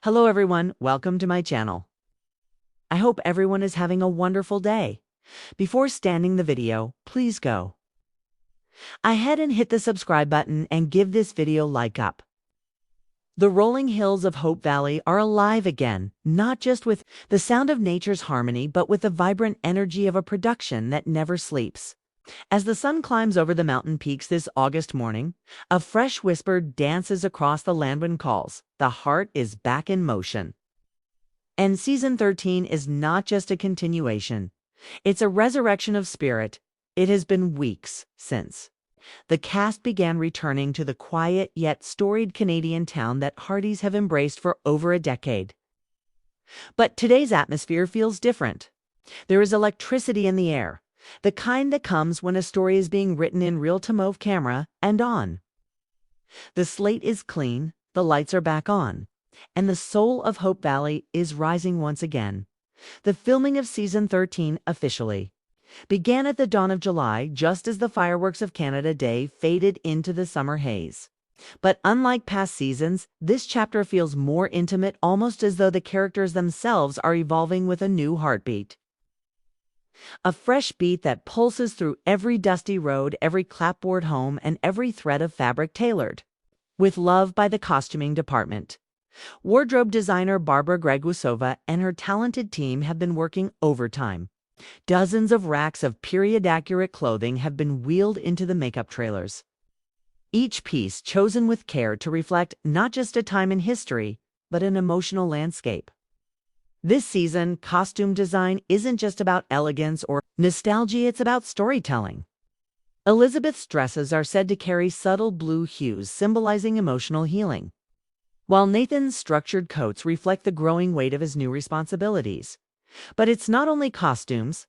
Hello everyone, welcome to my channel. I hope everyone is having a wonderful day. Before starting the video, please go ahead and hit the subscribe button and give this video like up. The rolling hills of Hope Valley are alive again, not just with the sound of nature's harmony, but with the vibrant energy of a production that never sleeps. As the sun climbs over the mountain peaks this August morning, a fresh whisper dances across the land when calls, "The heart is back in motion." And Season 13 is not just a continuation. It's a resurrection of spirit. It has been weeks since the cast began returning to the quiet yet storied Canadian town that Hardys have embraced for over a decade. But today's atmosphere feels different. There is electricity in the air, the kind that comes when a story is being written in real-time camera and on. The slate is clean, the lights are back on, and the soul of Hope Valley is rising once again. The filming of Season 13 officially began at the dawn of July, just as the fireworks of Canada Day faded into the summer haze. But unlike past seasons, this chapter feels more intimate, almost as though the characters themselves are evolving with a new heartbeat. A fresh beat that pulses through every dusty road, every clapboard home, and every thread of fabric tailored with love by the costuming department. Wardrobe designer Barbara Gregusova and her talented team have been working overtime. Dozens of racks of period-accurate clothing have been wheeled into the makeup trailers, each piece chosen with care to reflect not just a time in history, but an emotional landscape. This season, costume design isn't just about elegance or nostalgia, it's about storytelling. Elizabeth's dresses are said to carry subtle blue hues, symbolizing emotional healing, while Nathan's structured coats reflect the growing weight of his new responsibilities. But it's not only costumes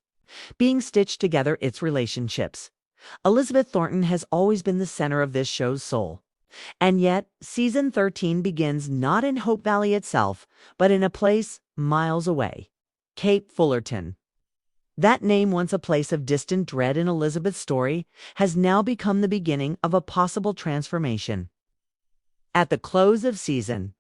being stitched together, it's relationships. Elizabeth Thornton has always been the center of this show's soul. And yet, Season 13 begins not in Hope Valley itself, but in a place miles away, Cape Fullerton. That name, once a place of distant dread in Elizabeth's story, has now become the beginning of a possible transformation. At the close of Season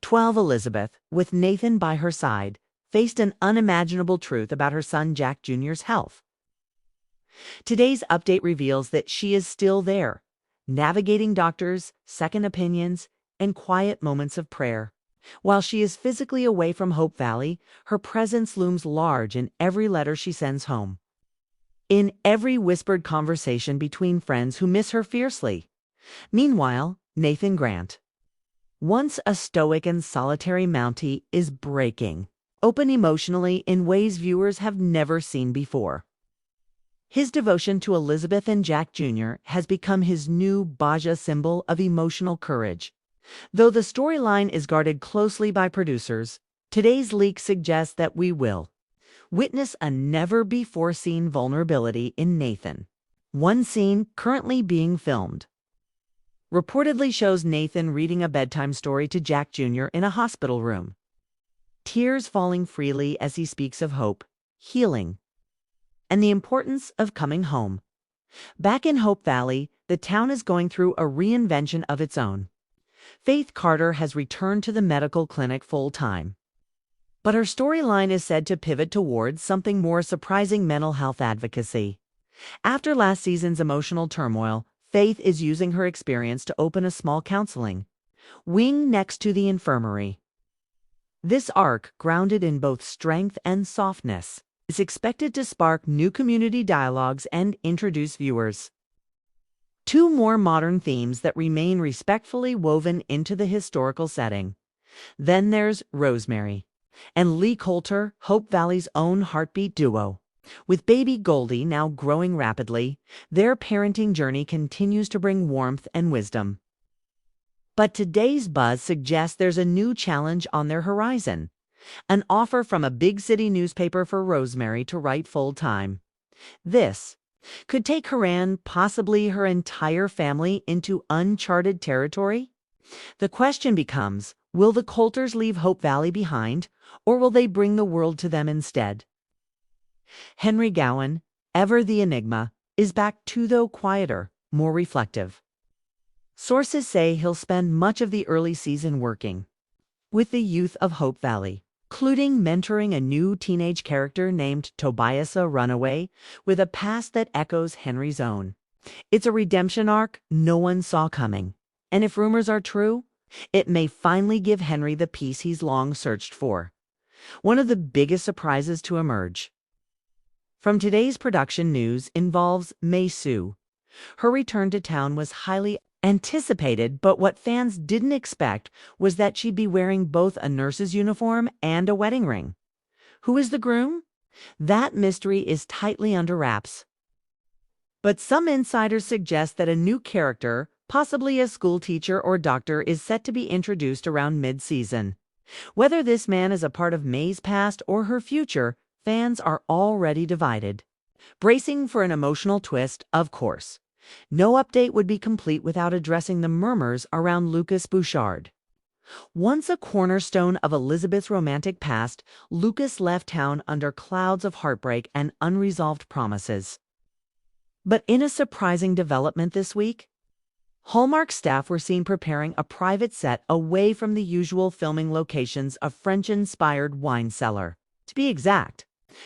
12, Elizabeth, with Nathan by her side, faced an unimaginable truth about her son Jack Jr.'s health. Today's update reveals that she is still there, navigating doctors, second opinions, and quiet moments of prayer. While she is physically away from Hope Valley, her presence looms large in every letter she sends home, in every whispered conversation between friends who miss her fiercely. Meanwhile, Nathan Grant, once a stoic and solitary Mountie, is breaking open emotionally in ways viewers have never seen before. His devotion to Elizabeth and Jack Jr. has become his new Baja symbol of emotional courage. Though the storyline is guarded closely by producers, today's leak suggests that we will witness a never-before-seen vulnerability in Nathan. One scene currently being filmed reportedly shows Nathan reading a bedtime story to Jack Jr. in a hospital room, tears falling freely as he speaks of hope, healing, and the importance of coming home. Back in Hope Valley, the town is going through a reinvention of its own. Faith Carter has returned to the medical clinic full-time, but her storyline is said to pivot towards something more surprising: mental health advocacy. After last season's emotional turmoil, Faith is using her experience to open a small counseling wing next to the infirmary. This arc, grounded in both strength and softness, is expected to spark new community dialogues and introduce viewers two more modern themes that remain respectfully woven into the historical setting. Then there's Rosemary and Lee Coulter, Hope Valley's own heartbeat duo. With baby Goldie now growing rapidly, their parenting journey continues to bring warmth and wisdom. But today's buzz suggests there's a new challenge on their horizon: an offer from a big city newspaper for Rosemary to write full-time. This could take her and possibly her entire family into uncharted territory. The question becomes, will the Coulters leave Hope Valley behind, or will they bring the world to them instead? Henry Gowan, ever the enigma, is back too, though quieter, more reflective. Sources say he'll spend much of the early season working with the youth of Hope Valley, including mentoring a new teenage character named Tobias a Runaway with a past that echoes Henry's own. It's a redemption arc no one saw coming. And if rumors are true, it may finally give Henry the peace he's long searched for. One of the biggest surprises to emerge from today's production news involves Mei Sou. Her return to town was highly anticipated, but what fans didn't expect was that she'd be wearing both a nurse's uniform and a wedding ring. Who is the groom? That mystery is tightly under wraps. But some insiders suggest that a new character, possibly a school teacher or doctor, is set to be introduced around mid-season. Whether this man is a part of Mei's past or her future, fans are already divided. Bracing for an emotional twist, of course. No update would be complete without addressing the murmurs around Lucas Bouchard. Once a cornerstone of Elizabeth's romantic past, Lucas left town under clouds of heartbreak and unresolved promises. But in a surprising development this week, Hallmark staff were seen preparing a private set away from the usual filming locations of French-inspired wine cellar. To be exact,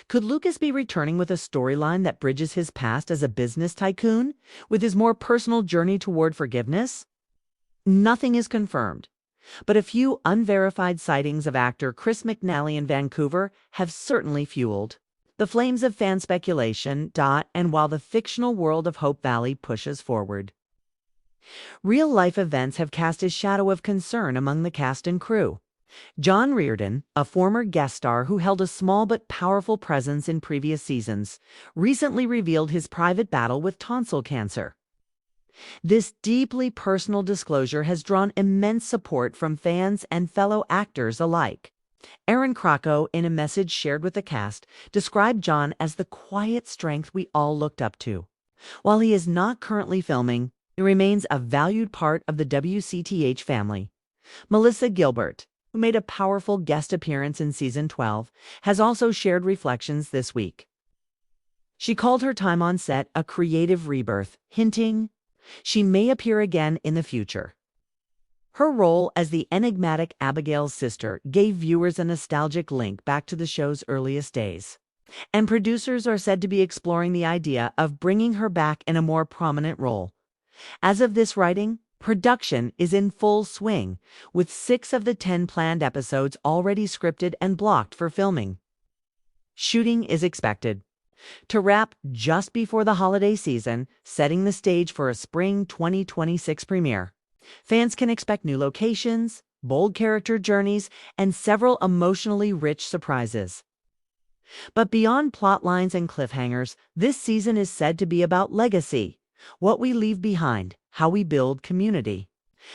could Lucas be returning with a storyline that bridges his past as a business tycoon with his more personal journey toward forgiveness? Nothing is confirmed, but a few unverified sightings of actor Chris McNally in Vancouver have certainly fueled the flames of fan speculation. And while the fictional world of Hope Valley pushes forward, real-life events have cast a shadow of concern among the cast and crew. John Reardon, a former guest star who held a small but powerful presence in previous seasons, recently revealed his private battle with tonsil cancer. This deeply personal disclosure has drawn immense support from fans and fellow actors alike. Aaron Krakow, in a message shared with the cast, described John as the quiet strength we all looked up to. While he is not currently filming, he remains a valued part of the WCTH family. Melissa Gilbert, who made a powerful guest appearance in Season 12, has also shared reflections this week. She called her time on set a creative rebirth, hinting she may appear again in the future. Her role as the enigmatic Abigail's sister gave viewers a nostalgic link back to the show's earliest days, and producers are said to be exploring the idea of bringing her back in a more prominent role. As of this writing, production is in full swing, with 6 of the 10 planned episodes already scripted and blocked for filming. Shooting is expected to wrap just before the holiday season, setting the stage for a spring 2026 premiere. Fans can expect new locations, bold character journeys, and several emotionally rich surprises. But beyond plot lines and cliffhangers, this season is said to be about legacy, what we leave behind, how we build community,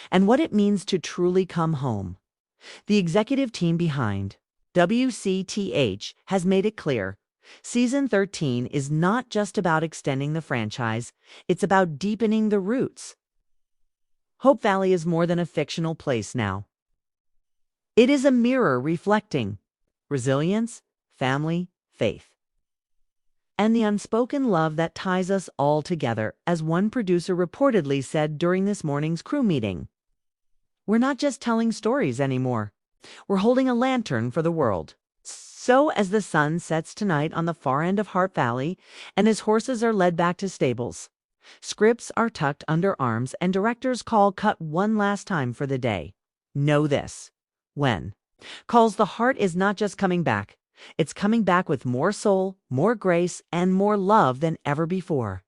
and what it means to truly come home. The executive team behind WCTH has made it clear, Season 13 is not just about extending the franchise, it's about deepening the roots. Hope Valley is more than a fictional place now. It is a mirror reflecting resilience, family, faith, and the unspoken love that ties us all together, as one producer reportedly said during this morning's crew meeting. We're not just telling stories anymore. We're holding a lantern for the world. So as the sun sets tonight on the far end of Hope Valley and as horses are led back to stables, scripts are tucked under arms and directors call cut one last time for the day. Know this: when calls, the heart is not just coming back, it's coming back with more soul, more grace, and more love than ever before.